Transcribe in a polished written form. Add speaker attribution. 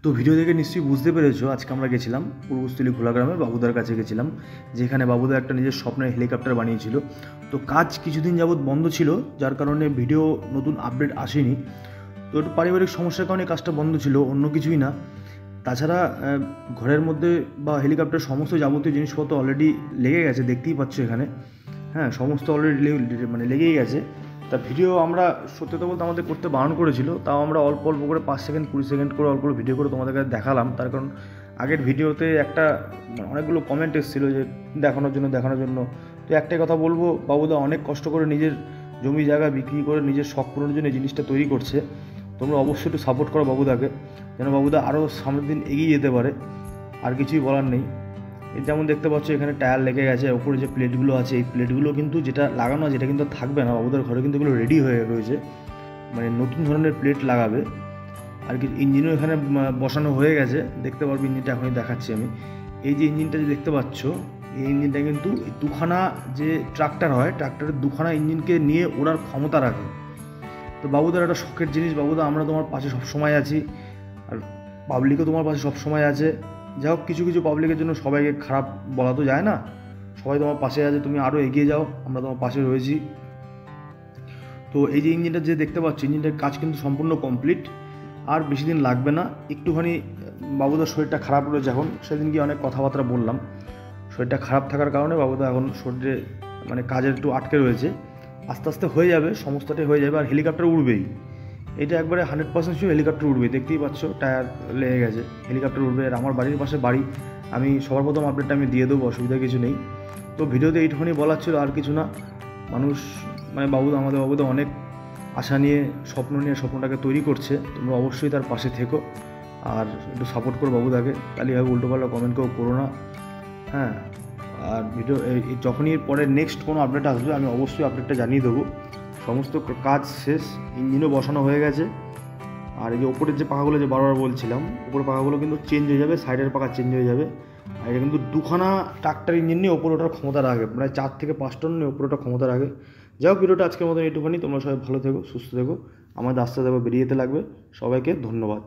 Speaker 1: তো ভিডিও দেখে নিশ্চয়ই বুঝতে পেরেছো আজকে আমরা গেছিলাম পূর্বস্থলী ঘোলাগ্রামের বাবুদার কাছে গেছিলাম, যেখানে বাবুদা একটা নিজের স্বপ্নের হেলিকপ্টার বানিয়েছিল। তো কাজ কিছুদিন যাবৎ বন্ধ ছিল, যার কারণে ভিডিও নতুন আপডেট আসেনি। তো একটু পারিবারিক সমস্যার কারণে কাজটা বন্ধ ছিল, অন্য কিছুই না। তাছাড়া ঘরের মধ্যে বা হেলিকপ্টার সমস্ত যাবতীয় জিনিসপত্র অলরেডি লেগে গেছে, দেখতেই পাচ্ছ এখানে। হ্যাঁ, সমস্ত অলরেডি লেগেই গেছে। তা ভিডিও আমরা সত্যি কথা বলতে আমাদের করতে বারণ করেছিল, তাও আমরা অল্প অল্প করে 5 সেকেন্ড 20 সেকেন্ড করে অল্প ভিডিও করে তোমাদের কাছে দেখালাম। তার কারণ আগের ভিডিওতে অনেকগুলো কমেন্ট এসেছিলো যে দেখানোর জন্য। তো একটাই কথা বলবো, বাবুদা অনেক কষ্ট করে নিজের জমি জায়গা বিক্রি করে নিজের শখ পূরণের জন্য এই জিনিসটা তৈরি করছে। তোমরা অবশ্যই একটু সাপোর্ট করো বাবুদাকে, যেন বাবুদা আরও সামনের দিন এগিয়ে যেতে পারে। আর কিছুই বলার নেই। যেমন দেখতে পাচ্ছ এখানে টায়ার লেগে গেছে, ওপরে যে প্লেটগুলো আছে এই প্লেটগুলো কিন্তু যেটা লাগানো আছে এটা কিন্তু থাকবে না, বাবুদের ঘরে কিন্তু এগুলো রেডি হয়ে রয়েছে, মানে নতুন ধরনের প্লেট লাগাবে। আর কি ইঞ্জিনও এখানে বসানো হয়ে গেছে, দেখতে পারবো ইঞ্জিনটা এখনই দেখাচ্ছি আমি। এই যে ইঞ্জিনটা যে দেখতে পাচ্ছ, এই ইঞ্জিনটা কিন্তু দুখানা যে ট্রাক্টর হয়, ট্রাক্টরের দুখানা ইঞ্জিনকে নিয়ে ওড়ার ক্ষমতা রাখে। তো বাবুদার একটা শখের জিনিস, বাবুদা আমরা তোমার পাশে সবসময় আছি, আর পাবলিকও তোমার পাশে সবসময় আছে। যাই হোক, কিছু কিছু পাবলিকের জন্য সবাইকে খারাপ বলা তো যায় না, সবাই তোমার পাশে আছে, তুমি আরও এগিয়ে যাও, আমরা তোমার পাশে রয়েছি। তো এই যে ইঞ্জিনটা যে দেখতে পাচ্ছ, ইঞ্জিনটার কাজ কিন্তু সম্পূর্ণ কমপ্লিট, আর বেশি দিন লাগবে না। একটুখানি বাবুদার শরীরটা খারাপ রয়েছে এখন, সেদিন গিয়ে অনেক কথাবার্তা বললাম, শরীরটা খারাপ থাকার কারণে বাবুদা এখন শরীরে কাজের একটু আটকে রয়েছে। আস্তে আস্তে হয়ে যাবে, সমস্তটাই হয়ে যাবে, আর হেলিকপ্টার উড়বেই। এটা একবারে 100% শিওর হেলিকপ্টার উঠবে, দেখতেই পাচ্ছ টায়ার লেগে গেছে, হেলিকপ্টার উঠবে। আর আমার বাড়ির পাশে বাড়ি, আমি সবার প্রথম আপডেটটা আমি দিয়ে দেবো, অসুবিধা কিছু নেই। তো ভিডিওতে এইটুখানি বলার ছিল, আর কিছু না। মানুষ আমাদের বাবুদা অনেক আশা নিয়ে স্বপ্ন নিয়ে স্বপ্নটাকে তৈরি করছে, তোমরা অবশ্যই তার পাশে থেকো আর একটু সাপোর্ট করো বাবুদাকে, তাহলেভাবে উল্টোপাল্টা কমেন্ট করো না। হ্যাঁ, আর ভিডিও যখনই পরে নেক্সট কোনো আপডেট আসবে আমি অবশ্যই আপডেটটা জানিয়ে দেবো। সমস্ত কাজ শেষ, ইঞ্জিনও বসানো হয়ে গেছে। আর এই যে ওপরের যে পাখাগুলো যে বারবার বলছিলাম, ওপরের পাখাগুলো কিন্তু চেঞ্জ হয়ে যাবে, সাইডের পাখা চেঞ্জ হয়ে যাবে। আর এটা কিন্তু দুখানা ট্রাক্টর ইঞ্জিন নিয়ে ওপরে ওঠার ক্ষমতা রাখে, প্রায় 4 থেকে 5 টন নিয়ে ওপরে ওঠার ক্ষমতা রাখে। যাই হোক, ভিডিওটা আজকের মতন একটুখানি, তোমরা সবাই ভালো থেকো, সুস্থ থেকো, আমাদের আস্তে আস্তে বেরিয়ে যেতে লাগবে। সবাইকে ধন্যবাদ।